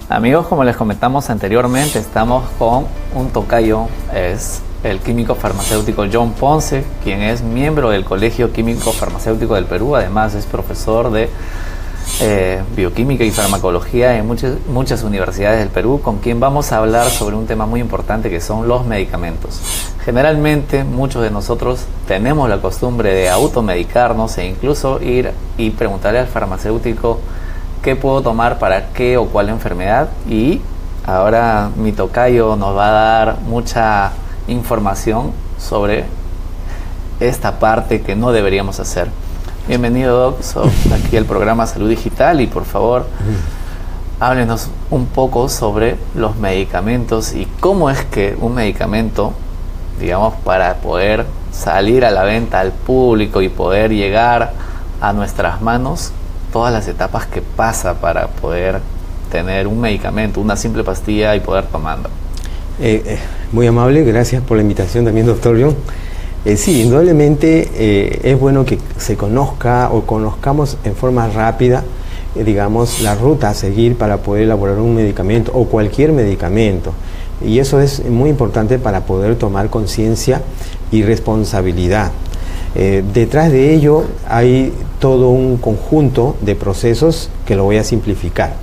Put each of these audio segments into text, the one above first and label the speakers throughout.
Speaker 1: Amigos, como les comentamos anteriormente, estamos con un tocayo, es el químico farmacéutico John Ponce, quien es miembro del Colegio Químico Farmacéutico del Perú. Además es profesor de bioquímica y farmacología en muchas universidades del Perú, con quien vamos a hablar sobre un tema muy importante que son los medicamentos. Generalmente muchos de nosotros tenemos la costumbre de automedicarnos e incluso ir y preguntarle al farmacéutico qué puedo tomar para qué o cuál enfermedad, y ahora mi tocayo nos va a dar mucha información sobre esta parte que no deberíamos hacer. Bienvenido, Doc, aquí al programa Salud Digital, y por favor, háblenos un poco sobre los medicamentos y cómo es que un medicamento, digamos, para poder salir a la venta al público y poder llegar a nuestras manos, todas las etapas que pasa para poder tener un medicamento, una simple pastilla y poder tomarlo.
Speaker 2: Muy amable, gracias por la invitación también, doctor John. Sí, indudablemente es bueno que se conozca o conozcamos en forma rápida, digamos, la ruta a seguir para poder elaborar un medicamento o cualquier medicamento. Y eso es muy importante para poder tomar conciencia y responsabilidad. Detrás de ello hay todo un conjunto de procesos que lo voy a simplificar.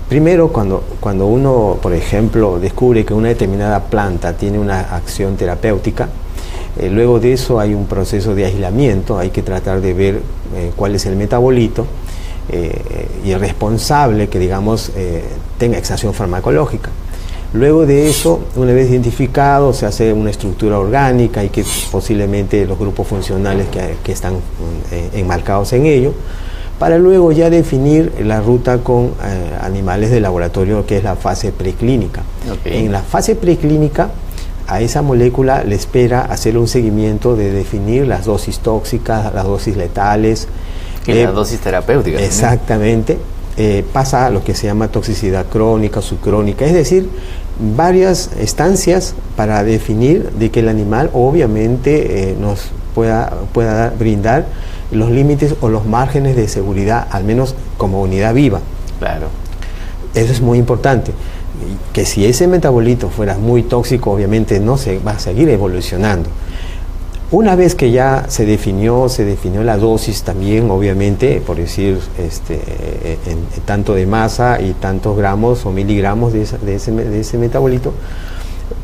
Speaker 2: Primero, cuando uno, por ejemplo, descubre que una determinada planta tiene una acción terapéutica, luego de eso hay un proceso de aislamiento, hay que tratar de ver cuál es el metabolito y el responsable que, digamos, tenga esa acción farmacológica. Luego de eso, una vez identificado, se hace una estructura orgánica y que posiblemente los grupos funcionales que están enmarcados en ello, para luego ya definir la ruta con animales de laboratorio, que es la fase preclínica. Okay. En la fase preclínica, a esa molécula le espera hacer un seguimiento de definir las dosis tóxicas, las dosis letales.
Speaker 1: Y las dosis terapéuticas.
Speaker 2: Exactamente. Pasa a lo que se llama toxicidad crónica, subcrónica, es decir, varias estancias para definir de que el animal obviamente nos pueda brindar los límites o los márgenes de seguridad, al menos como unidad viva.
Speaker 1: Claro.
Speaker 2: Eso es muy importante. Que si ese metabolito fuera muy tóxico, obviamente no se va a seguir evolucionando. Una vez que ya se definió la dosis también, obviamente, por decir, en tanto de masa y tantos gramos o miligramos de ese metabolito,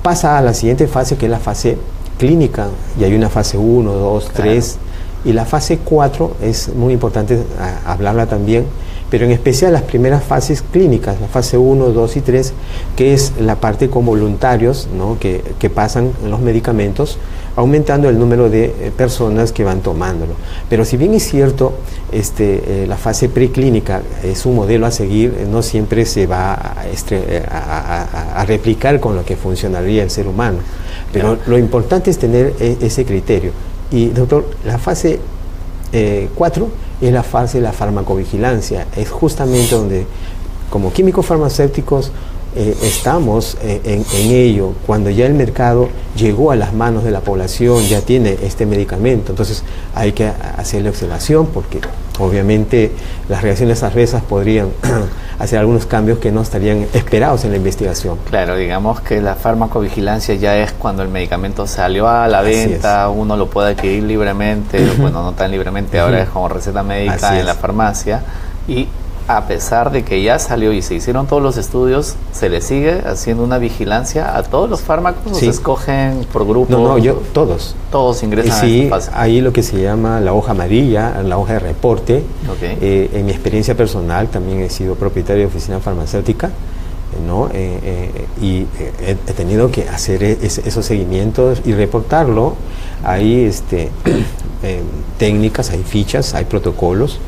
Speaker 2: pasa a la siguiente fase, que es la fase clínica, y hay una fase 1, 2, 3, y la fase 4 es muy importante hablarla también, pero en especial las primeras fases clínicas, la fase 1, 2 y 3, que es la parte con voluntarios, ¿no? que pasan los medicamentos, aumentando el número de personas que van tomándolo. Pero si bien es cierto, la fase preclínica es un modelo a seguir, no siempre se va a replicar con lo que funcionaría el ser humano. Pero lo importante es tener ese criterio. Y, doctor, la fase 4 es la fase de la farmacovigilancia. Es justamente donde, como químicos farmacéuticos, estamos en ello. Cuando ya el mercado llegó a las manos de la población, ya tiene este medicamento, entonces hay que hacer la observación, porque obviamente las reacciones adversas podrían hacer algunos cambios que no estarían esperados en la investigación.
Speaker 1: Claro, digamos que la farmacovigilancia ya es cuando el medicamento salió a la venta, uno lo puede adquirir libremente, bueno, no tan libremente, ahora es como receta médica en la farmacia, y a pesar de que ya salió y se hicieron todos los estudios, ¿se le sigue haciendo una vigilancia a todos los fármacos? ¿O se escogen por grupo?
Speaker 2: No, todos.
Speaker 1: Todos ingresan a esta fase.
Speaker 2: Ahí lo que se llama la hoja amarilla, la hoja de reporte.
Speaker 1: Okay.
Speaker 2: En mi experiencia personal también he sido propietario de oficina farmacéutica, ¿no? Y he tenido que hacer esos seguimientos y reportarlo. Hay técnicas, hay fichas, hay protocolos.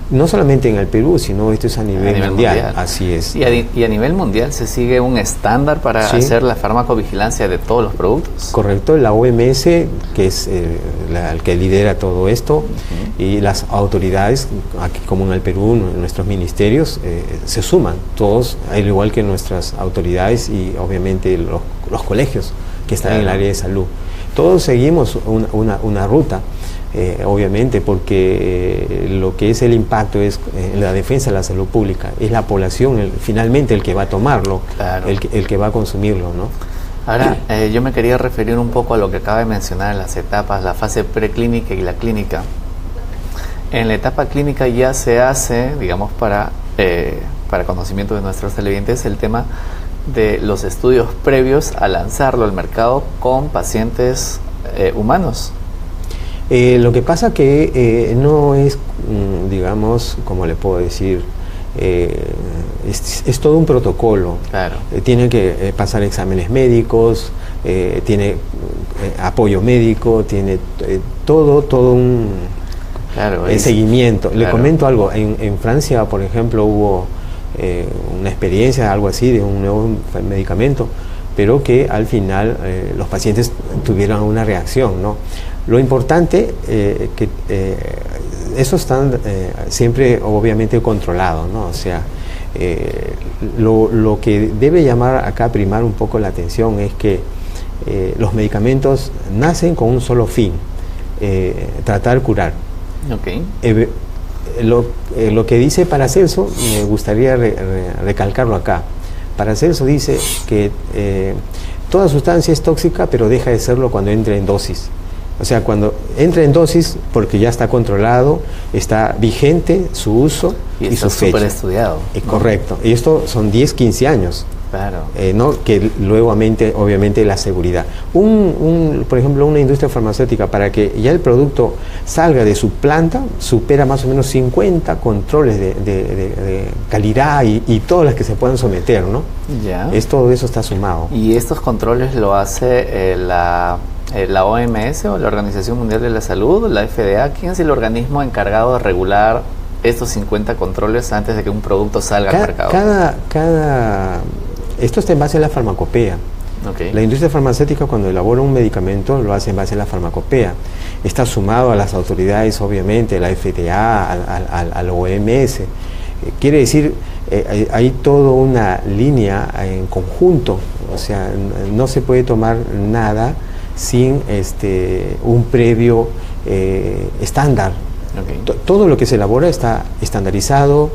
Speaker 2: No solamente en el Perú, sino esto es a nivel mundial. Así es.
Speaker 1: ¿Y a nivel mundial se sigue un estándar para hacer la farmacovigilancia de todos los productos?
Speaker 2: Correcto, la OMS, que es el que lidera todo esto, y las autoridades, aquí como en el Perú, nuestros ministerios, se suman todos, al igual que nuestras autoridades y obviamente los colegios que están en el área de salud. Todos seguimos una ruta. obviamente, porque lo que es el impacto es en la defensa de la salud pública, es la población finalmente el que va a tomarlo,
Speaker 1: claro,
Speaker 2: el que va a consumirlo, ¿no?
Speaker 1: Ahora, yo me quería referir un poco a lo que acaba de mencionar en las etapas, la fase preclínica y la clínica. En la etapa clínica ya se hace, digamos, para conocimiento de nuestros televidentes, el tema de los estudios previos a lanzarlo al mercado con pacientes humanos.
Speaker 2: Lo que pasa que no es, digamos, como le puedo decir, es todo un protocolo.
Speaker 1: Claro.
Speaker 2: Tiene que pasar exámenes médicos, tiene apoyo médico, tiene todo un seguimiento. Claro. Le comento algo, en Francia, por ejemplo, hubo una experiencia, algo así, de un nuevo medicamento, pero que al final los pacientes tuvieron una reacción, ¿no? Lo importante que eso está siempre obviamente controlado, ¿no? O sea, lo que debe llamar acá, primar un poco la atención, es que los medicamentos nacen con un solo fin, tratar, curar.
Speaker 1: Okay.
Speaker 2: Lo que dice Paracelso, me gustaría recalcarlo acá. Paracelso dice que toda sustancia es tóxica, pero deja de serlo cuando entra en dosis. O sea, cuando entra en dosis, porque ya está controlado, está vigente su uso y su fecha.
Speaker 1: Súper estudiado.
Speaker 2: Correcto. Y esto son 10, 15 años.
Speaker 1: Claro.
Speaker 2: ¿No? Que luego, obviamente, la seguridad. Por ejemplo, una industria farmacéutica, para que ya el producto salga de su planta, supera más o menos 50 controles de calidad y todas las que se puedan someter, ¿no?
Speaker 1: Ya.
Speaker 2: Todo eso está sumado.
Speaker 1: ¿Y estos controles lo hace la OMS o la Organización Mundial de la Salud, la FDA? ¿Quién es el organismo encargado de regular estos 50 controles antes de que un producto salga al mercado? Esto está en base a la farmacopea.
Speaker 2: Okay. La industria farmacéutica, cuando elabora un medicamento, lo hace en base a la farmacopea. Está sumado a las autoridades, obviamente, a la FDA, al OMS. Quiere decir, hay toda una línea en conjunto. O sea, no se puede tomar nada sin un previo estándar. Okay. Todo lo que se elabora está estandarizado,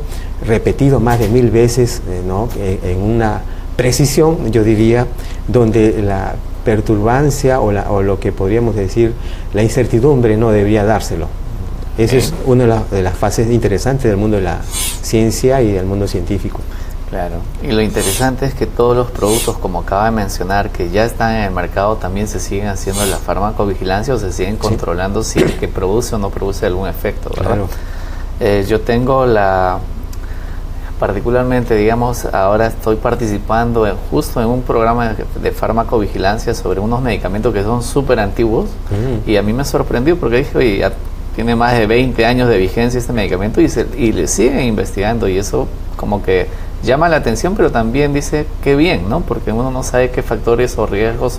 Speaker 2: repetido más de 1000 veces, ¿no? En una precisión, yo diría, donde la perturbancia o lo que podríamos decir, la incertidumbre, no debería dárselo. Esa es una de las fases interesantes del mundo de la ciencia y del mundo científico.
Speaker 1: Claro, y lo interesante es que todos los productos, como acaba de mencionar, que ya están en el mercado, también se siguen haciendo la farmacovigilancia o se siguen controlando si el que produce o no produce algún efecto, ¿verdad? Claro. Yo tengo particularmente, digamos, ahora estoy participando justo en un programa de farmacovigilancia sobre unos medicamentos que son súper antiguos, y a mí me sorprendió porque dije, oye, ya tiene más de 20 años de vigencia este medicamento y le siguen investigando, y eso como que llama la atención, pero también dice qué bien, ¿no? Porque uno no sabe qué factores o riesgos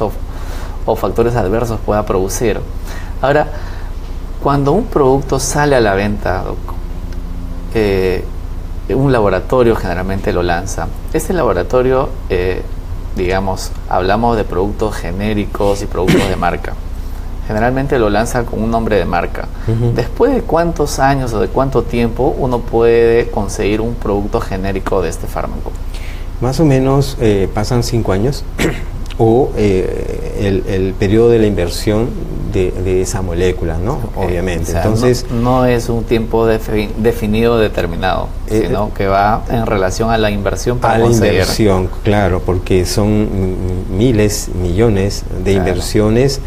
Speaker 1: o factores adversos pueda producir. Ahora, cuando un producto sale a la venta, un laboratorio generalmente lo lanza. Este laboratorio, digamos, hablamos de productos genéricos y productos de marca. Generalmente lo lanza con un nombre de marca. ¿Después de cuántos años o de cuánto tiempo uno puede conseguir un producto genérico de este fármaco?
Speaker 2: Más o menos pasan 5 años o el periodo de la inversión de esa molécula, ¿no? Okay. Obviamente.
Speaker 1: O sea,
Speaker 2: entonces
Speaker 1: no es un tiempo definido, determinado, sino que va en relación a la inversión para conseguir. A la
Speaker 2: inversión, claro, porque son miles, millones de inversiones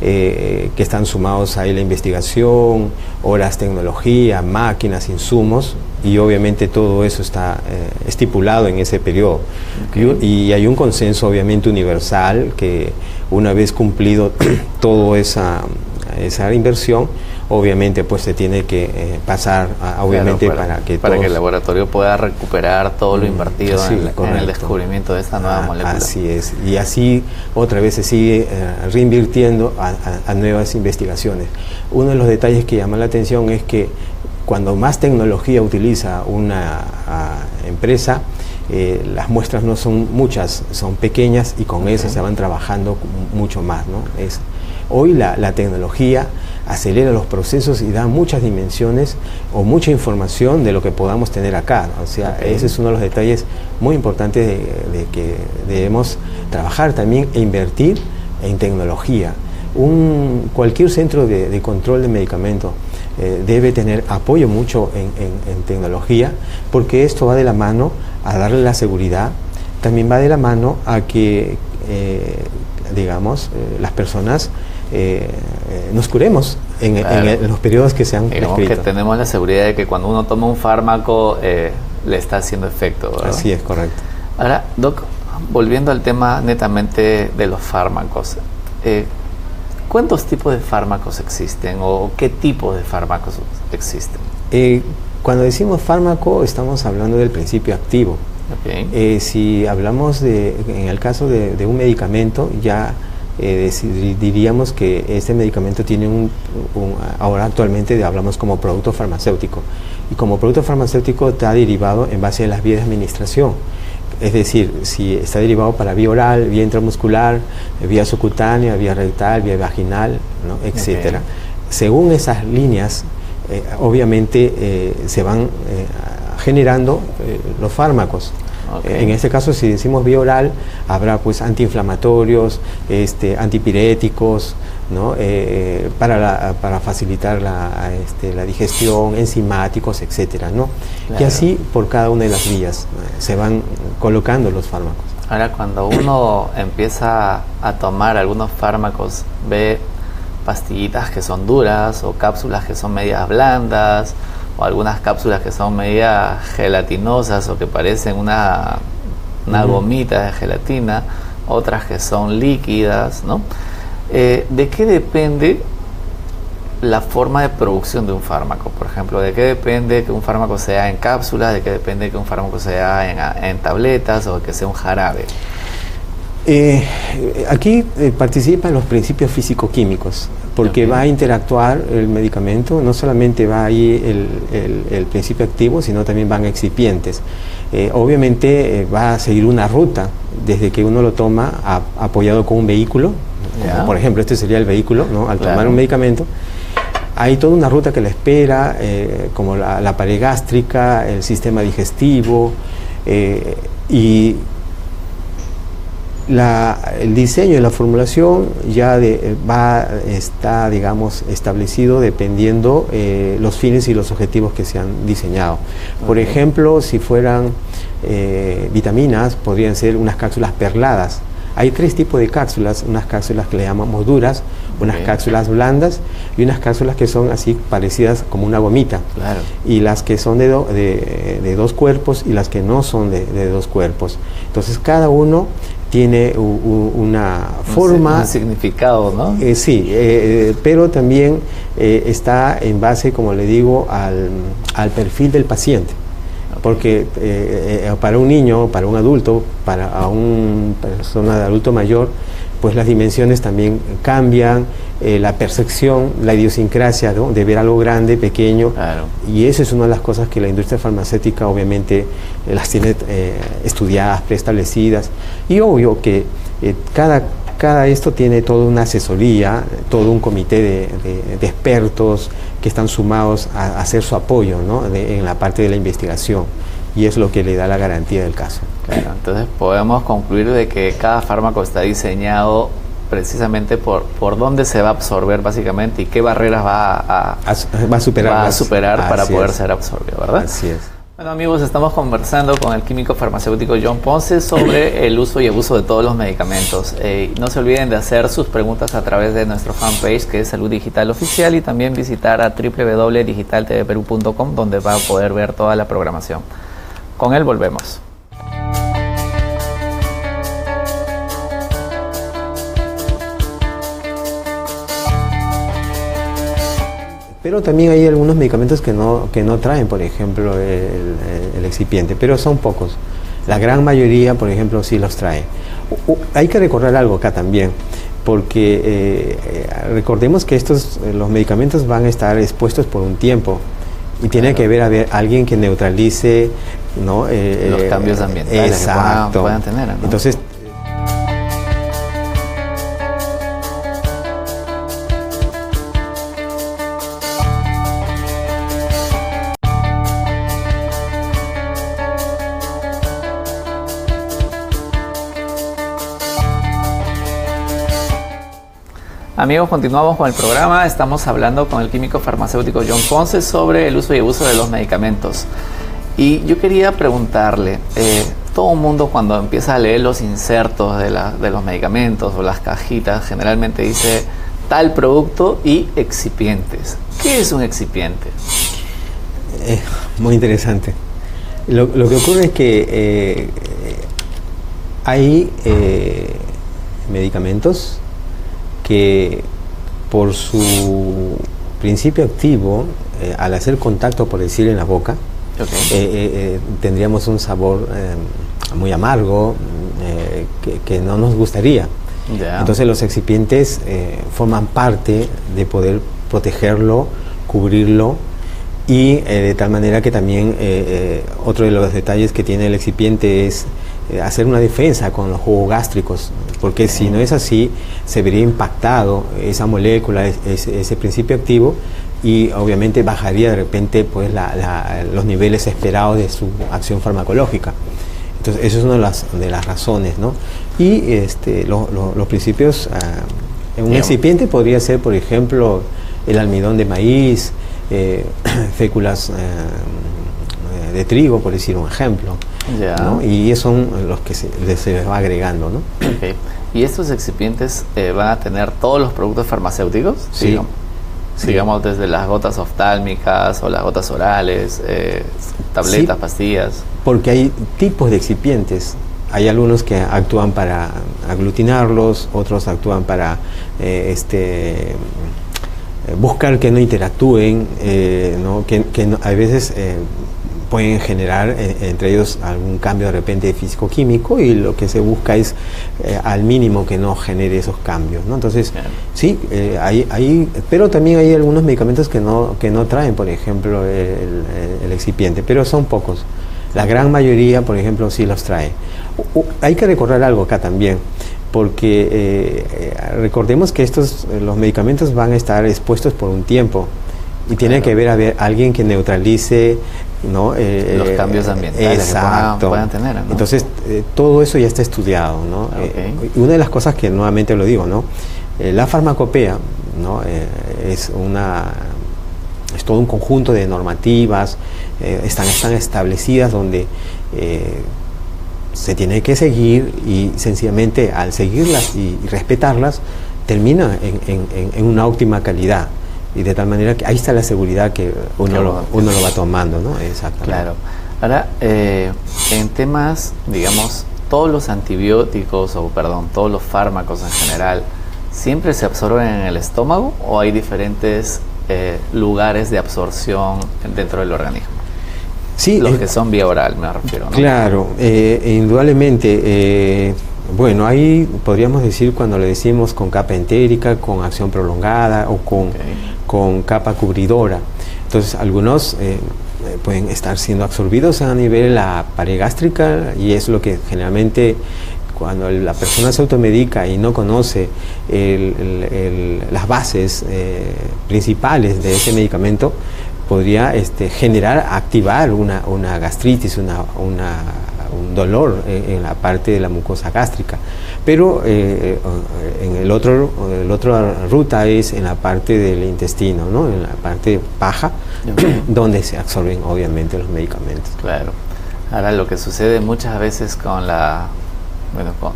Speaker 2: que están sumados ahí la investigación, horas, tecnología, máquinas, insumos, y obviamente todo eso está estipulado en ese periodo. Okay. Y hay un consenso obviamente universal que una vez cumplido toda esa inversión, obviamente pues se tiene que pasar obviamente para que
Speaker 1: el laboratorio pueda recuperar todo lo invertido en el descubrimiento de esta nueva molécula.
Speaker 2: Así es, y así otra vez se sigue reinvirtiendo a nuevas investigaciones. Uno de los detalles que llama la atención es que cuando más tecnología utiliza una empresa, las muestras no son muchas, son pequeñas, y con eso se van trabajando mucho más, ¿no? Hoy la tecnología acelera los procesos y da muchas dimensiones o mucha información de lo que podamos tener acá, ¿no? O sea, ese es uno de los detalles muy importantes de que debemos trabajar también e invertir en tecnología. Cualquier centro de control de medicamentos debe tener apoyo mucho en tecnología, porque esto va de la mano a darle la seguridad, también va de la mano a que las personas nos curemos en los periodos que se han
Speaker 1: prescrito. Que tenemos la seguridad de que cuando uno toma un fármaco le está haciendo efecto, ¿verdad?
Speaker 2: Así es, correcto.
Speaker 1: Ahora, Doc, volviendo al tema netamente de los fármacos, ¿cuántos tipos de fármacos existen o qué tipos de fármacos existen?
Speaker 2: Cuando decimos fármaco estamos hablando del principio activo.
Speaker 1: Okay.
Speaker 2: Si hablamos en el caso de un medicamento, ya diríamos que este medicamento tiene ahora actualmente hablamos como producto farmacéutico, y como producto farmacéutico está derivado en base a las vías de administración. Es decir, si está derivado para vía oral, vía intramuscular, vía subcutánea, vía rectal, vía vaginal, ¿no? Etcétera. Okay. Según esas líneas, obviamente se van generando los fármacos. Okay. En este caso, si decimos vía oral, habrá pues antiinflamatorios, antipiréticos, ¿no? Para facilitar la digestión, enzimáticos, etcétera, ¿no? Claro. Y así por cada una de las vías se van colocando los fármacos.
Speaker 1: Ahora, cuando uno empieza a tomar algunos fármacos, ve pastillitas que son duras o cápsulas que son medias blandas, o algunas cápsulas que son medias gelatinosas o que parecen una gomita de gelatina, otras que son líquidas, ¿no? ¿De qué depende la forma de producción de un fármaco? Por ejemplo, ¿de qué depende que un fármaco sea en cápsulas? ¿De qué depende que un fármaco sea en tabletas o que sea un jarabe?
Speaker 2: Aquí participan los principios físico-químicos, porque va a interactuar el medicamento, no solamente va ahí el principio activo, sino también van excipientes. Obviamente va a seguir una ruta desde que uno lo toma apoyado con un vehículo, como por ejemplo este sería el vehículo, ¿no? Al tomar un medicamento. Hay toda una ruta que la espera, como la pared gástrica, el sistema digestivo, y el diseño y la formulación ya está, digamos, establecido dependiendo los fines y los objetivos que se han diseñado. Por ejemplo, si fueran vitaminas, podrían ser unas cápsulas perladas. Hay tres tipos de cápsulas: unas cápsulas que le llamamos duras, unas cápsulas blandas y unas cápsulas que son así parecidas como una gomita. Claro. Y las que son de dos cuerpos y las que no son de dos cuerpos. Entonces cada uno tiene una forma...
Speaker 1: Un significado, ¿no?
Speaker 2: Sí, pero también está en base, como le digo, al perfil del paciente. Porque para un niño, para un adulto, para una persona de adulto mayor, pues las dimensiones también cambian, la percepción, la idiosincrasia, ¿no? De ver algo grande, pequeño. Claro. Y eso es una de las cosas que la industria farmacéutica obviamente las tiene estudiadas, preestablecidas. Y obvio que cada esto tiene toda una asesoría, todo un comité de expertos que están sumados a hacer su apoyo, ¿no? En la parte de la investigación, y es lo que le da la garantía del caso.
Speaker 1: Claro, entonces podemos concluir de que cada fármaco está diseñado precisamente por dónde se va a absorber básicamente y qué barreras va a superar para poder ser absorbido, ¿verdad?
Speaker 2: Así es.
Speaker 1: Bueno, amigos, estamos conversando con el químico farmacéutico John Ponce sobre el uso y abuso de todos los medicamentos. No se olviden de hacer sus preguntas a través de nuestro fanpage, que es Salud Digital Oficial, y también visitar a www.digitaltvperú.com, donde va a poder ver toda la programación. Con él volvemos.
Speaker 2: Pero también hay algunos medicamentos que no traen, por ejemplo, el excipiente, pero son pocos. La gran mayoría, por ejemplo, sí los trae. Hay que recordar algo acá también, porque recordemos que los medicamentos van a estar expuestos por un tiempo y tiene que haber alguien que neutralice, ¿no?
Speaker 1: Los cambios ambientales que puedan tener, ¿no?
Speaker 2: Entonces,
Speaker 1: Amigos, continuamos con el programa. Estamos hablando con el químico farmacéutico John Ponce sobre el uso y abuso de los medicamentos. Y yo quería preguntarle, todo el mundo cuando empieza a leer los insertos de los medicamentos o las cajitas, generalmente dice tal producto y excipientes. ¿Qué es un excipiente?
Speaker 2: Muy interesante. Lo que ocurre es que hay medicamentos que por su principio activo, al hacer contacto, por decir, en la boca, tendríamos un sabor muy amargo que no nos gustaría. Yeah. Entonces los excipientes forman parte de poder protegerlo, cubrirlo, y de tal manera que también otro de los detalles que tiene el excipiente es hacer una defensa con los jugos gástricos, porque si no es así, se vería impactado esa molécula, ese principio activo, y obviamente bajaría de repente pues los niveles esperados de su acción farmacológica. Entonces, eso es una de las razones, ¿no? Y los principios en un excipiente podría ser, por ejemplo, el almidón de maíz, féculas de trigo, por decir un ejemplo. Yeah. ¿No? Y esos son los que se les va agregando, ¿no?
Speaker 1: Okay. ¿Y estos excipientes van a tener todos los productos farmacéuticos?
Speaker 2: Sí.
Speaker 1: Digamos desde las gotas oftálmicas o las gotas orales, tabletas, pastillas.
Speaker 2: Porque hay tipos de excipientes. Hay algunos que actúan para aglutinarlos, otros actúan para buscar que no interactúen, ¿no? Que no, a veces pueden generar entre ellos algún cambio de repente físico-químico, y lo que se busca es al mínimo que no genere esos cambios, ¿no? Entonces, sí, pero también hay algunos medicamentos que no traen, por ejemplo, el excipiente, pero son pocos. La gran mayoría, por ejemplo, sí los trae. Hay que recordar algo acá también, porque recordemos que los medicamentos van a estar expuestos por un tiempo, y tiene que haber alguien que neutralice, ¿no?
Speaker 1: Los cambios ambientales que puedan tener, ¿no?
Speaker 2: Entonces, todo eso ya está estudiado, ¿no? Una de las cosas que nuevamente lo digo, ¿no? La farmacopea, ¿no? Es todo un conjunto de normativas, están establecidas, donde se tiene que seguir, y sencillamente al seguirlas y respetarlas, termina en una óptima calidad. Y de tal manera que ahí está la seguridad que uno lo va tomando, ¿no? Exactamente.
Speaker 1: Claro. Ahora, en temas, digamos, todos los antibióticos, todos los fármacos en general, ¿siempre se absorben en el estómago o hay diferentes lugares de absorción dentro del organismo?
Speaker 2: Sí.
Speaker 1: Los que son vía oral, me refiero, ¿no?
Speaker 2: Claro, indudablemente. Bueno, ahí podríamos decir, cuando le decimos con capa entérica, con acción prolongada o con capa cubridora. Entonces, algunos pueden estar siendo absorbidos a nivel de la pared gástrica, y es lo que generalmente, cuando la persona se automedica y no conoce las bases principales de ese medicamento, podría activar una gastritis, un dolor en la parte de la mucosa gástrica. Pero en la otra ruta es en la parte del intestino, ¿no? En la parte baja, donde se absorben obviamente los medicamentos.
Speaker 1: Claro. Ahora, lo que sucede muchas veces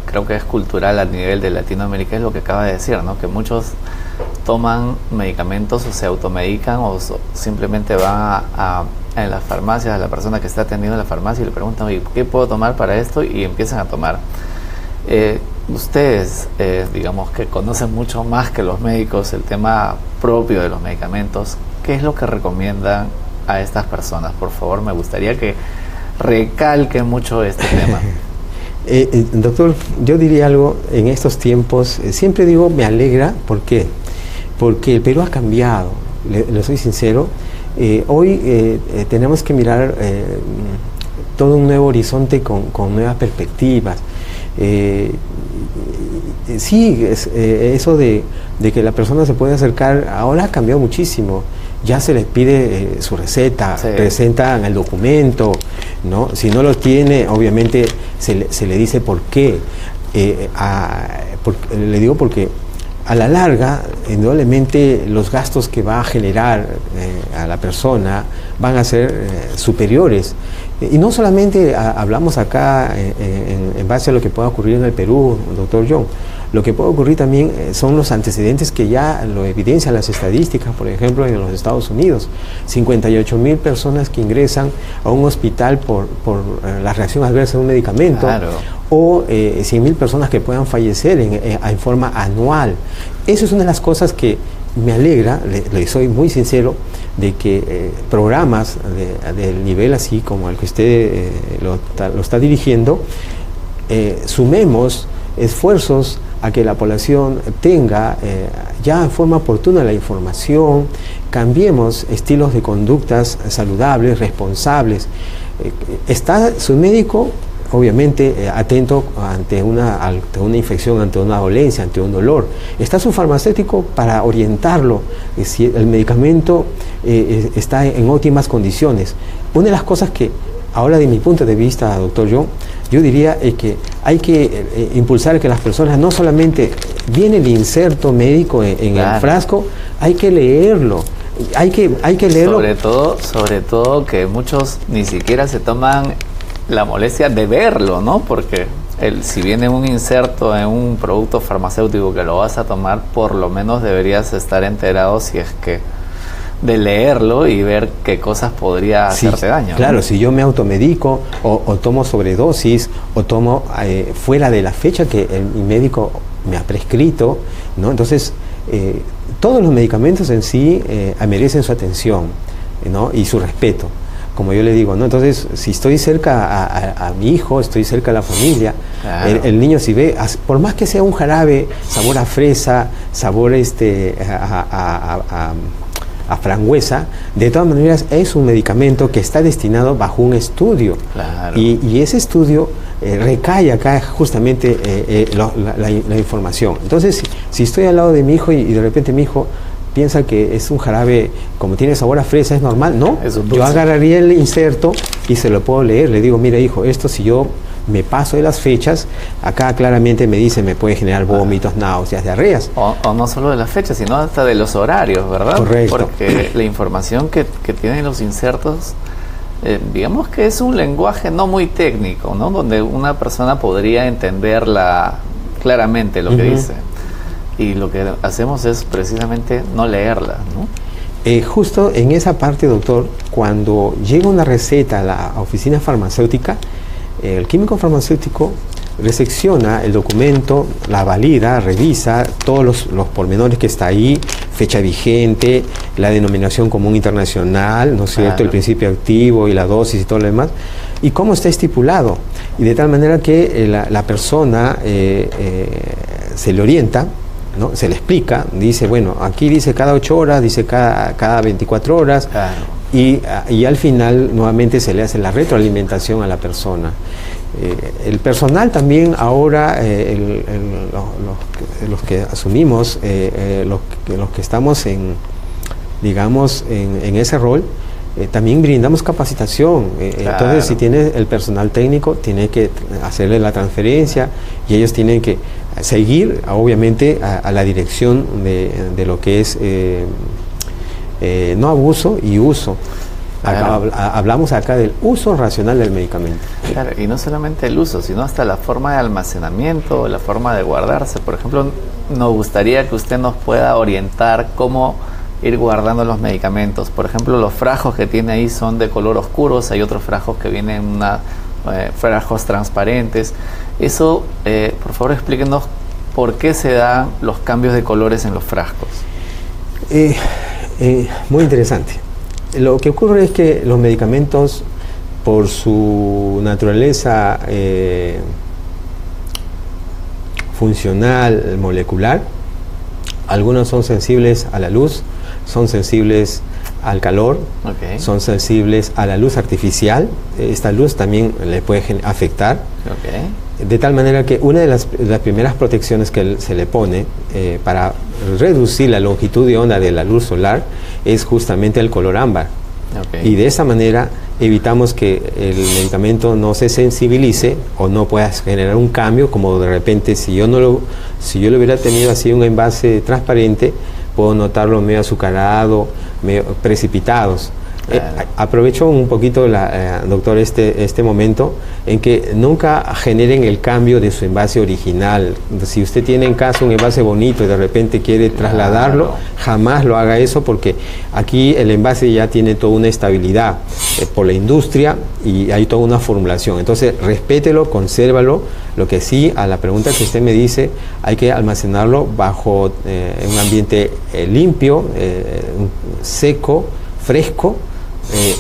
Speaker 1: creo que es cultural a nivel de Latinoamérica, es lo que acaba de decir, ¿no? Que muchos toman medicamentos o se automedican, o simplemente van en las farmacias, a la persona que está atendiendo en la farmacia, y le preguntan, oye, ¿qué puedo tomar para esto? Y empiezan a tomar. Ustedes, digamos que conocen mucho más que los médicos el tema propio de los medicamentos. ¿Qué es lo que recomiendan a estas personas? Por favor, me gustaría que recalque mucho este tema.
Speaker 2: Doctor, yo diría algo en estos tiempos. Siempre digo, me alegra. ¿Por qué? Porque el Perú ha cambiado, le soy sincero. Hoy tenemos que mirar todo un nuevo horizonte con nuevas perspectivas. Sí, eso de que la persona se puede acercar, ahora ha cambiado muchísimo. Ya se les pide su receta, sí, presentan el documento, ¿no? Si no lo tiene, obviamente se le dice por qué. Le digo porque a la larga, indudablemente, los gastos que va a generar a la persona van a ser superiores. Y no solamente hablamos acá en base a lo que pueda ocurrir en el Perú, doctor John. Lo que puede ocurrir también son los antecedentes que ya lo evidencian las estadísticas, por ejemplo, en los Estados Unidos. 58,000 personas que ingresan a un hospital por la reacción adversa de un medicamento. Claro. O 100,000 personas que puedan fallecer en forma anual. Eso es una de las cosas que me alegra, le soy muy sincero, de que programas del nivel así como el que usted lo está dirigiendo, sumemos esfuerzos a que la población tenga ya en forma oportuna la información, cambiemos estilos de conductas saludables, responsables. Está su médico, obviamente, atento ante una infección, ante una dolencia, ante un dolor. Está su farmacéutico para orientarlo si el medicamento está en óptimas condiciones. Una de las cosas que, ahora de mi punto de vista, doctor John, yo diría que hay que impulsar que las personas no solamente viene el inserto médico en claro. el frasco, hay que leerlo. Hay que leerlo.
Speaker 1: Sobre todo que muchos ni siquiera se toman la molestia de verlo, ¿no? Porque si viene un inserto en un producto farmacéutico que lo vas a tomar, por lo menos deberías estar enterado si es que de leerlo y ver qué cosas podría hacerte daño.
Speaker 2: Claro, ¿no? Si yo me automedico o tomo sobredosis o tomo fuera de la fecha que mi médico me ha prescrito, ¿no? Entonces, todos los medicamentos en sí merecen su atención, ¿no? Y su respeto, como yo le digo, ¿no? Entonces, si estoy cerca a mi hijo, estoy cerca a la familia, claro. el niño si ve, por más que sea un jarabe, sabor a fresa, sabor a frangüesa, de todas maneras es un medicamento que está destinado bajo un estudio. Claro. Y ese estudio recae acá justamente la información. Entonces, si estoy al lado de mi hijo y de repente mi hijo piensa que es un jarabe, como tiene sabor a fresa, es normal, ¿no? Yo agarraría el inserto y se lo puedo leer. Le digo, mira hijo, esto si yo me paso de las fechas, acá claramente me dice, me puede generar vómitos, náuseas, diarreas.
Speaker 1: O no solo de las fechas, sino hasta de los horarios, ¿verdad?
Speaker 2: Correcto.
Speaker 1: Porque la información que tienen los insertos, digamos que es un lenguaje no muy técnico, ¿no? Donde una persona podría entenderla claramente lo que dice. Y lo que hacemos es precisamente no leerla, ¿no?
Speaker 2: Justo en esa parte, doctor, cuando llega una receta a la oficina farmacéutica, el químico farmacéutico recepciona el documento, la valida, revisa todos los pormenores que está ahí, fecha vigente, la denominación común internacional, ¿no es cierto?, el principio activo y la dosis y todo lo demás, y cómo está estipulado. Y de tal manera que la persona se le orienta, ¿no? Se le explica, dice, bueno, aquí dice cada 8 horas, dice cada 24 horas, claro. Y al final nuevamente se le hace la retroalimentación a la persona. El personal también ahora, los que asumimos, los que estamos en ese rol, también brindamos capacitación. Claro. Entonces, si tiene el personal técnico, tiene que hacerle la transferencia y ellos tienen que seguir, obviamente, a la dirección de lo que es no abuso y uso. Claro. Hablamos acá del uso racional del medicamento.
Speaker 1: Claro, y no solamente el uso, sino hasta la forma de almacenamiento, la forma de guardarse. Por ejemplo, nos gustaría que usted nos pueda orientar cómo ir guardando los medicamentos. Por ejemplo, los frascos que tiene ahí son de color oscuros, hay otros frascos que vienen frascos transparentes. Eso, por favor, explíquenos por qué se dan los cambios de colores en los frascos.
Speaker 2: Muy interesante. Lo que ocurre es que los medicamentos, por su naturaleza funcional, molecular, algunos son sensibles a la luz, son sensibles al calor, okay. Son sensibles a la luz artificial. Esta luz también le puede afectar. Okay. De tal manera que una de las primeras protecciones que se le pone para reducir la longitud de onda de la luz solar es justamente el color ámbar. Okay. Y de esa manera evitamos que el medicamento no se sensibilice o no pueda generar un cambio, como de repente si yo lo hubiera tenido así un envase transparente, puedo notarlo medio azucarado, medio precipitados. Aprovecho un poquito, doctor, este momento en que nunca generen el cambio de su envase original. Si usted tiene en casa un envase bonito y de repente quiere trasladarlo, jamás lo haga eso, porque aquí el envase ya tiene toda una estabilidad por la industria y hay toda una formulación. Entonces, respételo, consérvalo. Lo que sí, a la pregunta que usted me dice, hay que almacenarlo bajo un ambiente limpio, seco, fresco,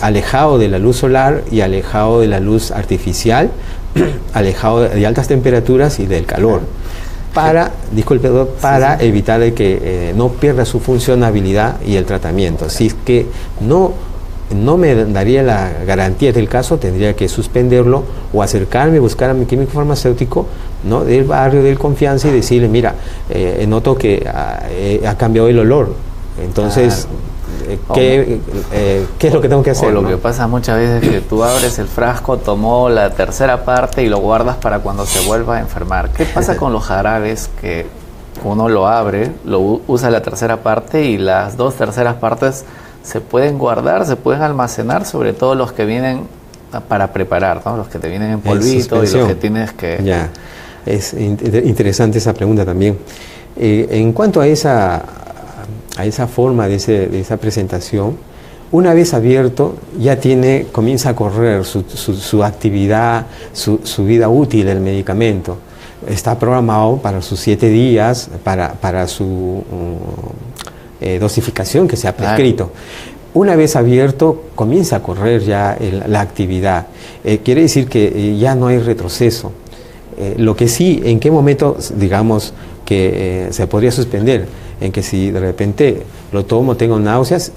Speaker 2: alejado de la luz solar y alejado de la luz artificial, alejado de altas temperaturas y del calor, para evitar de que no pierda su funcionalidad y el tratamiento. Si es que no me daría la garantía del caso, tendría que suspenderlo o acercarme, buscar a mi químico farmacéutico, ¿no?, del barrio, del confianza, y decirle, mira, noto que ha cambiado el olor. Entonces, ¿qué es lo que tengo que hacer?
Speaker 1: O lo
Speaker 2: ¿no?
Speaker 1: que pasa muchas veces es que tú abres el frasco, tomó la tercera parte y lo guardas para cuando se vuelva a enfermar. ¿Qué pasa con los jarabes que uno lo abre, usa la tercera parte y las 2 terceras partes se pueden guardar, se pueden almacenar, sobre todo los que vienen para preparar, ¿no? Los que te vienen en polvito y los que tienes que...
Speaker 2: Ya, es interesante esa pregunta también. En cuanto a esa forma de esa presentación, una vez abierto ya comienza a correr su actividad, su vida útil el medicamento. Está programado para sus 7 días, para su dosificación que se ha prescrito. Una vez abierto, comienza a correr ya la actividad. Quiere decir que ya no hay retroceso. Lo que sí, ¿en qué momento, digamos, que se podría suspender? En que si de repente lo tomo, tengo náuseas,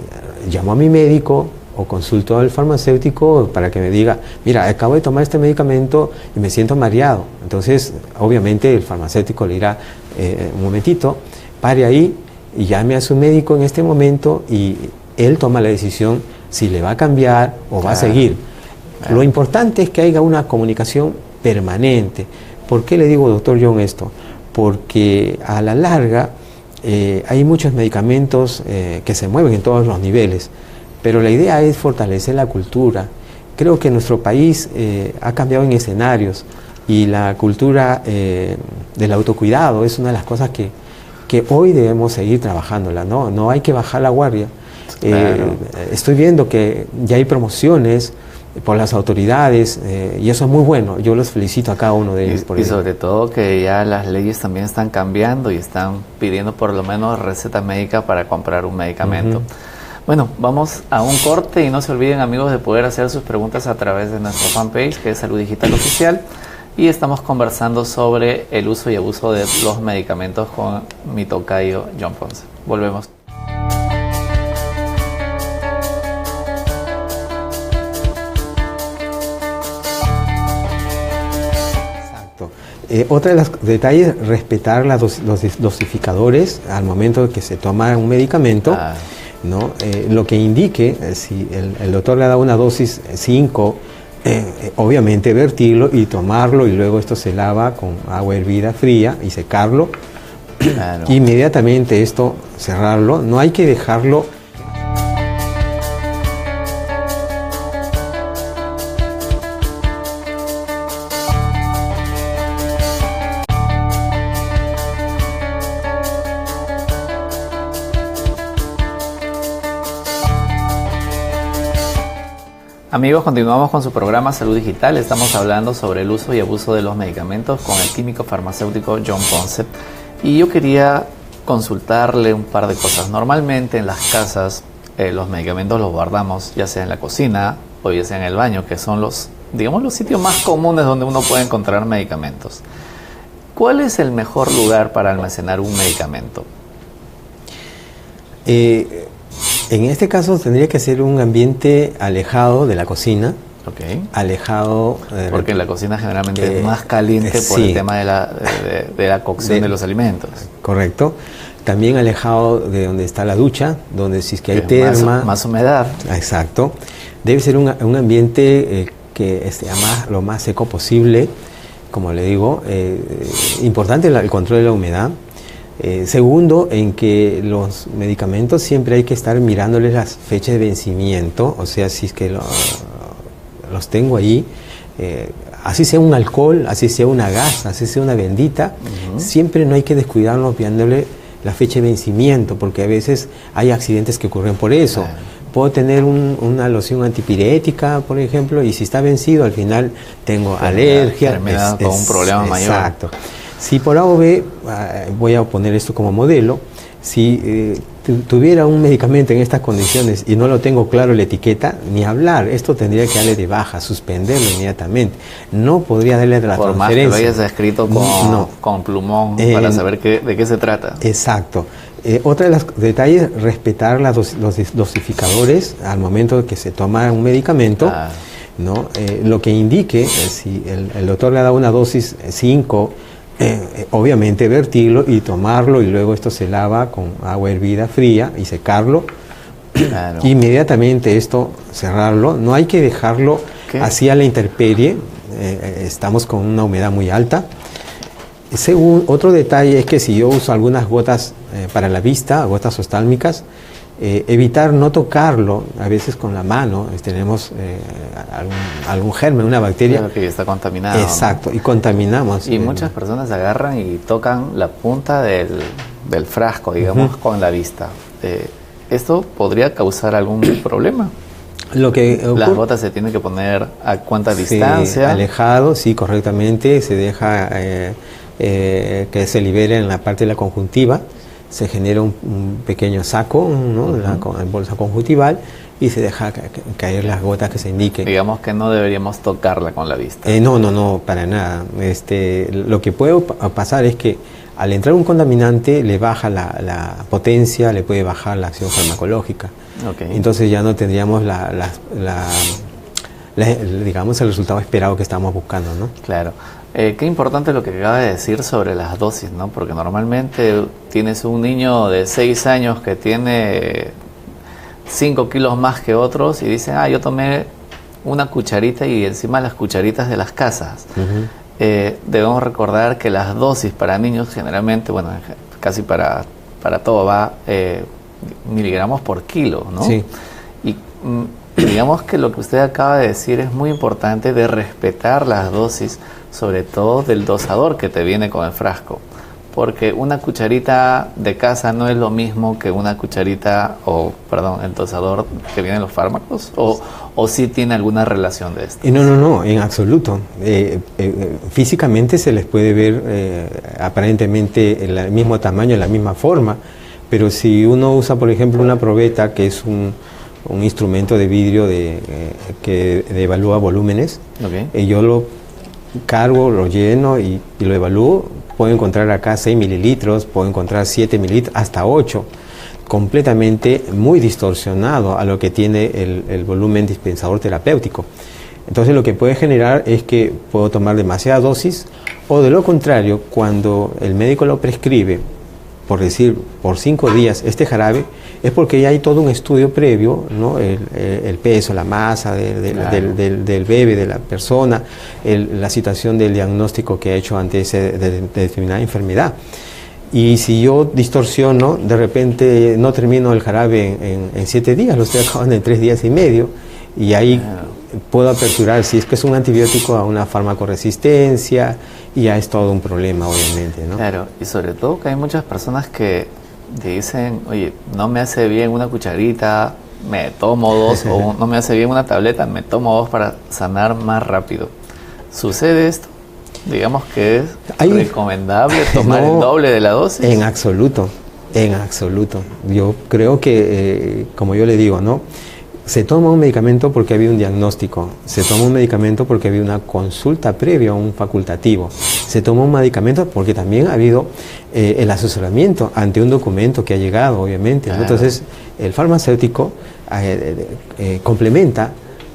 Speaker 2: llamo a mi médico o consulto al farmacéutico para que me diga, mira, acabo de tomar este medicamento y me siento mareado. Entonces, obviamente, el farmacéutico le dirá, un momentito, pare ahí y llame a su médico en este momento y él toma la decisión si le va a cambiar o va a seguir. Lo importante es que haya una comunicación permanente. ¿Por qué le digo, doctor John, esto? Porque a la larga hay muchos medicamentos que se mueven en todos los niveles, pero la idea es fortalecer la cultura. Creo que nuestro país ha cambiado en escenarios y la cultura del autocuidado es una de las cosas que hoy debemos seguir trabajándola, ¿no? No hay que bajar la guardia. Claro. Estoy viendo que ya hay promociones por las autoridades y eso es muy bueno. Yo los felicito a cada uno de ellos.
Speaker 1: Y sobre todo que ya las leyes también están cambiando y están pidiendo por lo menos receta médica para comprar un medicamento. Bueno, vamos a un corte y no se olviden, amigos, de poder hacer sus preguntas a través de nuestra fanpage, que es Salud Digital Oficial, y estamos conversando sobre el uso y abuso de los medicamentos con mi tocayo John Ponce. Volvemos.
Speaker 2: Otro de los detalles, respetar los dosificadores al momento de que se toma un medicamento, ¿no? Lo que indique, si el doctor le ha dado una dosis 5, obviamente vertirlo y tomarlo, y luego esto se lava con agua hervida fría y secarlo. Claro. Inmediatamente esto cerrarlo, no hay que dejarlo.
Speaker 1: Amigos, continuamos con su programa Salud Digital. Estamos hablando sobre el uso y abuso de los medicamentos con el químico farmacéutico John Ponce. Y yo quería consultarle un par de cosas. Normalmente en las casas los medicamentos los guardamos ya sea en la cocina o ya sea en el baño, que son los sitios más comunes donde uno puede encontrar medicamentos. ¿Cuál es el mejor lugar para almacenar un medicamento?
Speaker 2: En este caso tendría que ser un ambiente alejado de la cocina, alejado...
Speaker 1: Porque en la cocina generalmente es más caliente por el tema de la cocción de los alimentos.
Speaker 2: Correcto. También alejado de donde está la ducha, donde si es que hay terma...
Speaker 1: Más humedad.
Speaker 2: Exacto. Debe ser un ambiente que esté lo más seco posible, como le digo. Importante el control de la humedad. Segundo, en que los medicamentos siempre hay que estar mirándoles las fechas de vencimiento, o sea, si es que los tengo ahí, así sea un alcohol, así sea una gasa, así sea una bendita, siempre no hay que descuidarnos viéndole la fecha de vencimiento, porque a veces hay accidentes que ocurren por eso. Puedo tener una loción antipirética, por ejemplo, y si está vencido, al final tengo alergia.
Speaker 1: Con un problema mayor.
Speaker 2: Exacto. Si por A o B, voy a poner esto como modelo, si tuviera un medicamento en estas condiciones y no lo tengo claro la etiqueta, ni hablar, esto tendría que darle de baja, suspenderlo inmediatamente. No podría darle de la
Speaker 1: transferencia. Por más que lo hayas escrito con plumón para saber de qué se trata.
Speaker 2: Exacto. Otro de los detalles, respetar los dosificadores al momento de que se toma un medicamento, ¿no? Lo que indique, si el doctor le ha dado una dosis 5, obviamente vertirlo y tomarlo, y luego esto se lava con agua hervida fría y secarlo. Claro. Inmediatamente esto cerrarlo, no hay que dejarlo así a la intemperie, estamos con una humedad muy alta. Otro detalle es que si yo uso algunas gotas para la vista, gotas oftálmicas, evitar no tocarlo, a veces con la mano, tenemos algún germen, una bacteria.
Speaker 1: Claro, que está contaminado.
Speaker 2: Exacto, ¿no? Y contaminamos.
Speaker 1: Y muchas personas agarran y tocan la punta del frasco, digamos, con la vista. ¿Esto podría causar algún problema? Las gotas se tienen que poner a cuánta distancia.
Speaker 2: Alejado, sí, correctamente, se deja que se libere en la parte de la conjuntiva. Se genera un pequeño saco, ¿no? La bolsa conjuntival, y se deja caer las gotas que se indiquen.
Speaker 1: Digamos que no deberíamos tocarla con la vista.
Speaker 2: No, para nada. Lo que puede pasar es que al entrar un contaminante le baja la potencia, le puede bajar la acción farmacológica. Entonces ya no tendríamos digamos, el resultado esperado que estamos buscando, ¿no?
Speaker 1: Claro. Qué importante lo que acaba de decir sobre las dosis, ¿no? Porque normalmente tienes un niño de 6 años que tiene 5 kilos más que otros y dicen, yo tomé una cucharita y encima las cucharitas de las casas. Debemos recordar que las dosis para niños generalmente, bueno, casi para todo va miligramos por kilo, ¿no?
Speaker 2: Sí.
Speaker 1: Y digamos que lo que usted acaba de decir es muy importante, de respetar las dosis, sobre todo del dosador que te viene con el frasco, porque una cucharita de casa no es lo mismo que una cucharita, el dosador que viene en los fármacos, o sí tiene alguna relación de esto.
Speaker 2: No, en absoluto. Físicamente se les puede ver aparentemente el mismo tamaño, la misma forma, pero si uno usa, por ejemplo, una probeta, que es un instrumento de vidrio que evalúa volúmenes, yo lo cargo, lo lleno y lo evalúo, puedo encontrar acá 6 mililitros, puedo encontrar 7 mililitros, hasta 8, completamente muy distorsionado a lo que tiene el volumen dispensador terapéutico. Entonces lo que puede generar es que puedo tomar demasiada dosis, o de lo contrario, cuando el médico lo prescribe, por decir, por 5 días este jarabe, es porque ya hay todo un estudio previo, ¿no? El peso, la masa del bebé, de la persona, la situación del diagnóstico que ha hecho ante de determinada enfermedad. Y si yo distorsiono, de repente no termino el jarabe en 7 días, lo estoy acabando en 3 días y medio, y ahí puedo aperturar, si es que es un antibiótico, a una farmacoresistencia, y ya es todo un problema, obviamente, ¿no?
Speaker 1: Claro, y sobre todo que hay muchas personas que dicen, oye, no me hace bien una cucharita, me tomo 2, o no me hace bien una tableta, me tomo 2 para sanar más rápido. ¿Sucede esto? Digamos que es recomendable tomar el doble de la dosis.
Speaker 2: En absoluto. Yo creo que, como yo le digo, ¿no? Se toma un medicamento porque había un diagnóstico, se toma un medicamento porque había una consulta previa a un facultativo, se toma un medicamento porque también ha habido el asesoramiento ante un documento que ha llegado, obviamente. Claro. Entonces, el farmacéutico complementa,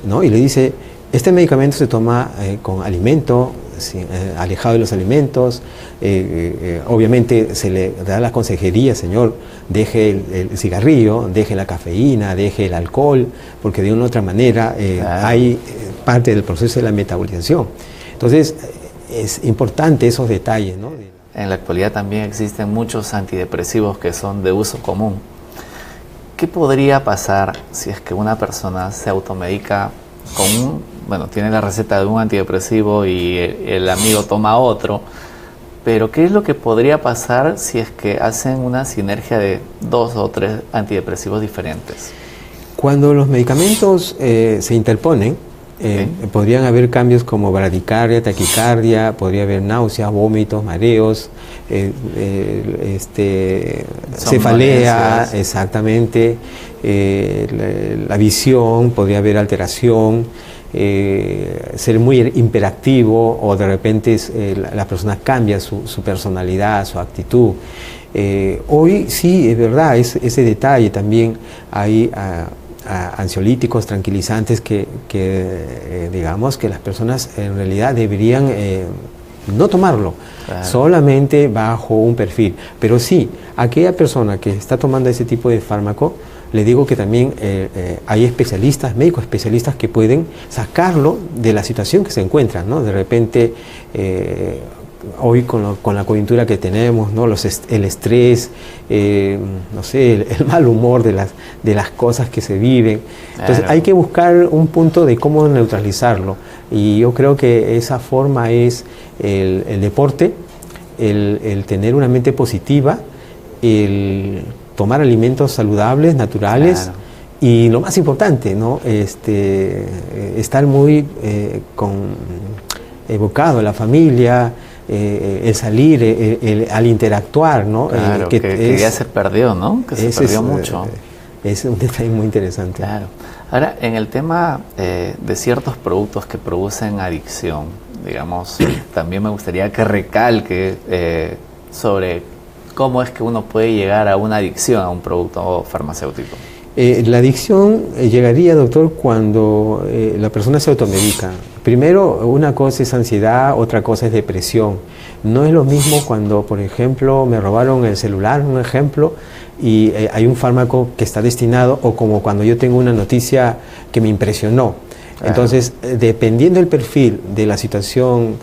Speaker 2: ¿no? Y le dice, este medicamento se toma con alimento, alejado de los alimentos. Obviamente se le da la consejería, señor, deje el cigarrillo, deje la cafeína, deje el alcohol, porque de una u otra manera hay parte del proceso de la metabolización. Entonces, es importante esos detalles, ¿no?
Speaker 1: En la actualidad también existen muchos antidepresivos que son de uso común. ¿Qué podría pasar si es que una persona se automedica con tiene la receta de un antidepresivo y el amigo toma otro? Pero ¿qué es lo que podría pasar si es que hacen una sinergia de 2 o 3 antidepresivos diferentes?
Speaker 2: Cuando los medicamentos se interponen, podrían haber cambios como bradicardia, taquicardia, podría haber náuseas, vómitos, mareos, cefalea, exactamente, la visión, podría haber alteración, ser muy hiperactivo, o de repente la persona cambia su personalidad, su actitud. Hoy sí, es verdad, ese detalle también hay ansiolíticos, tranquilizantes que digamos que las personas en realidad deberían no tomarlo, solamente bajo un perfil. Pero sí, aquella persona que está tomando ese tipo de fármaco, le digo que también hay especialistas, médicos especialistas, que pueden sacarlo de la situación que se encuentra, ¿no? De repente, hoy con la coyuntura que tenemos, ¿no? El estrés, no sé, el mal humor de las cosas que se viven. Entonces hay que buscar un punto de cómo neutralizarlo. Y yo creo que esa forma es el deporte, el tener una mente positiva, el tomar alimentos saludables, naturales, y lo más importante, ¿no? Estar muy evocado a la familia, el salir, al interactuar, ¿no?
Speaker 1: Claro, que ya se perdió, ¿no? Que se perdió mucho.
Speaker 2: Es un detalle muy interesante.
Speaker 1: Claro. Ahora, en el tema de ciertos productos que producen adicción, digamos, también me gustaría que recalque sobre cómo es que uno puede llegar a una adicción a un producto farmacéutico.
Speaker 2: La adicción llegaría, doctor, cuando la persona se automedica. Primero, una cosa es ansiedad, otra cosa es depresión. No es lo mismo cuando, por ejemplo, me robaron el celular, un ejemplo, y hay un fármaco que está destinado, o como cuando yo tengo una noticia que me impresionó. Entonces, dependiendo del perfil de la situación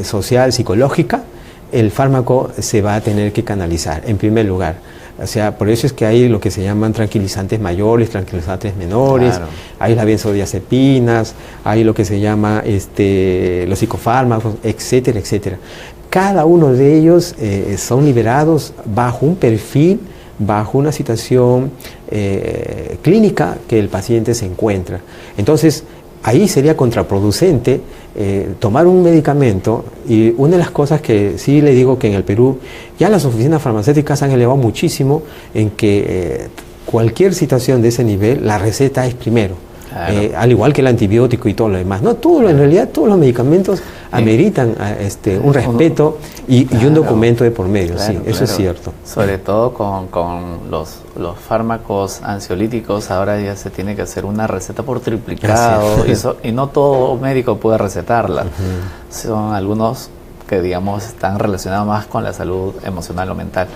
Speaker 2: social, psicológica, el fármaco se va a tener que canalizar, en primer lugar. O sea, por eso es que hay lo que se llaman tranquilizantes mayores, tranquilizantes menores, hay las benzodiazepinas, hay lo que se llama los psicofármacos, etcétera, etcétera. Cada uno de ellos son liberados bajo un perfil, bajo una situación clínica que el paciente se encuentra. Entonces, ahí sería contraproducente tomar un medicamento, y una de las cosas que sí le digo, que en el Perú ya las oficinas farmacéuticas han elevado muchísimo en que cualquier situación de ese nivel, la receta es primero. Al igual que el antibiótico y todo lo demás. No, en realidad todos los medicamentos ameritan un respeto y un documento de por medio. Sí, eso es cierto.
Speaker 1: Sobre todo con los fármacos ansiolíticos, ahora ya se tiene que hacer una receta por triplicado, y no todo médico puede recetarla. Son algunos que, digamos, están relacionados más con la salud emocional o mental.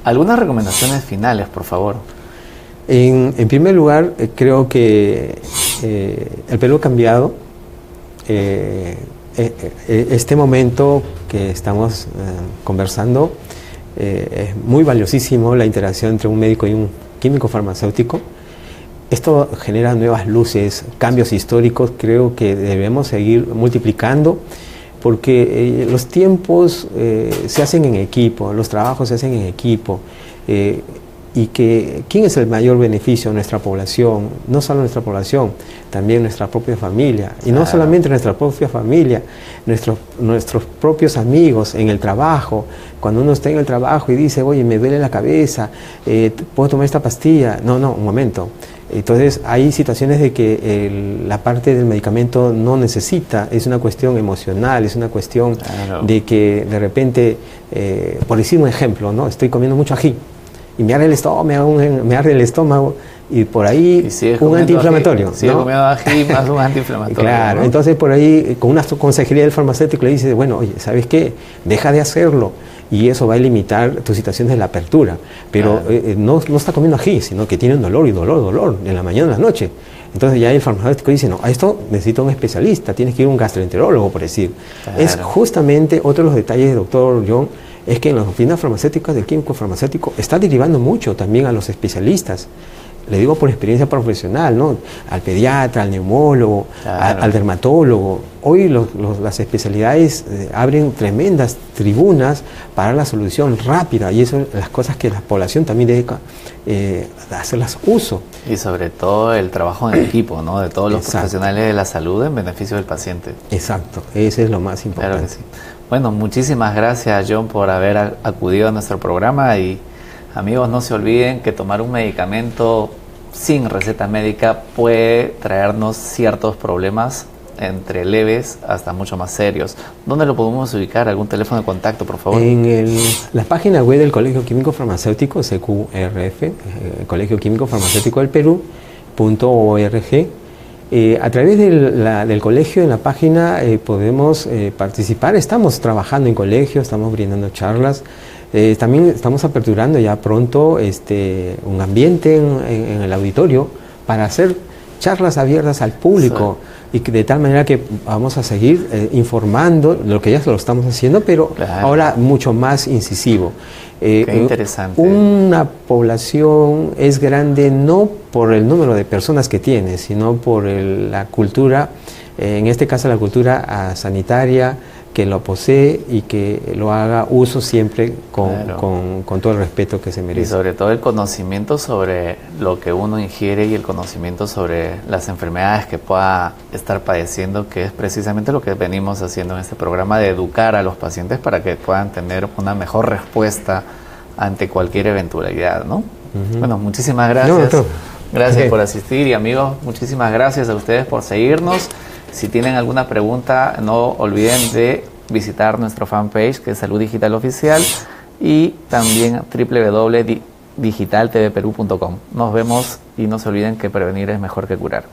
Speaker 1: Algunas recomendaciones finales, por favor.
Speaker 2: En primer lugar, creo que el Perú ha cambiado. Este momento que estamos conversando es muy valiosísimo, la interacción entre un médico y un químico farmacéutico. Esto genera nuevas luces, cambios históricos. Creo que debemos seguir multiplicando, porque los tiempos se hacen en equipo, los trabajos se hacen en equipo. Y que ¿quién es el mayor beneficio? Nuestra población, no solo nuestra población, también nuestra propia familia, y no solamente nuestra propia familia, nuestros propios amigos en el trabajo. Cuando uno está en el trabajo y dice, oye, me duele la cabeza, ¿puedo tomar esta pastilla? No, un momento. Entonces hay situaciones de que la parte del medicamento no necesita, es una cuestión emocional, es una cuestión de que de repente, por decir un ejemplo, ¿no? Estoy comiendo mucho ají. y me arde el estómago, y por ahí un antiinflamatorio.
Speaker 1: Sigue comiendo ají más un antiinflamatorio.
Speaker 2: Claro, ¿no? Entonces por ahí con una consejería del farmacéutico le dice, bueno, oye, ¿sabes qué? Deja de hacerlo y eso va a limitar tus situaciones de la apertura. Pero no está comiendo ají, sino que tiene un dolor en la mañana y en la noche. Entonces ya el farmacéutico dice, no, a esto necesita un especialista, tienes que ir a un gastroenterólogo, por decir. Claro. Es justamente otro de los detalles, doctor John, es que en las oficinas farmacéuticas del químico farmacéutico está derivando mucho también a los especialistas. Le digo por experiencia profesional, ¿no? Al pediatra, al neumólogo, claro, al dermatólogo. Hoy las especialidades abren tremendas tribunas para la solución rápida, y eso las cosas que la población también debe hacerlas uso.
Speaker 1: Y sobre todo el trabajo en equipo, ¿no? De todos los profesionales de la salud en beneficio del paciente.
Speaker 2: Exacto, ese es lo más importante.
Speaker 1: Claro que sí. Bueno, muchísimas gracias, John, por haber acudido a nuestro programa, y amigos, no se olviden que tomar un medicamento sin receta médica puede traernos ciertos problemas, entre leves hasta mucho más serios. ¿Dónde lo podemos ubicar? ¿Algún teléfono de contacto, por favor?
Speaker 2: En la página web del Colegio Químico Farmacéutico, CQRF, Colegio Químico Farmacéutico del Perú.org. A través del colegio, en la página, podemos participar. Estamos trabajando en colegio, estamos brindando charlas. También estamos aperturando ya pronto un ambiente en el auditorio para hacer charlas abiertas al público, sí, y de tal manera que vamos a seguir informando, lo que ya lo estamos haciendo, pero claro, ahora mucho más incisivo.
Speaker 1: Qué interesante.
Speaker 2: Una población es grande no por el número de personas que tiene, sino por la cultura, en este caso la cultura sanitaria, que lo posee y que lo haga uso siempre con todo el respeto que se merece.
Speaker 1: Y sobre todo el conocimiento sobre lo que uno ingiere y el conocimiento sobre las enfermedades que pueda estar padeciendo, que es precisamente lo que venimos haciendo en este programa, de educar a los pacientes para que puedan tener una mejor respuesta ante cualquier eventualidad, ¿no? Bueno, muchísimas gracias. Gracias por asistir, y amigos, muchísimas gracias a ustedes por seguirnos. Si tienen alguna pregunta, no olviden de visitar nuestro fanpage, que es Salud Digital Oficial, y también www.digitaltvperú.com. Nos vemos, y no se olviden que prevenir es mejor que curar.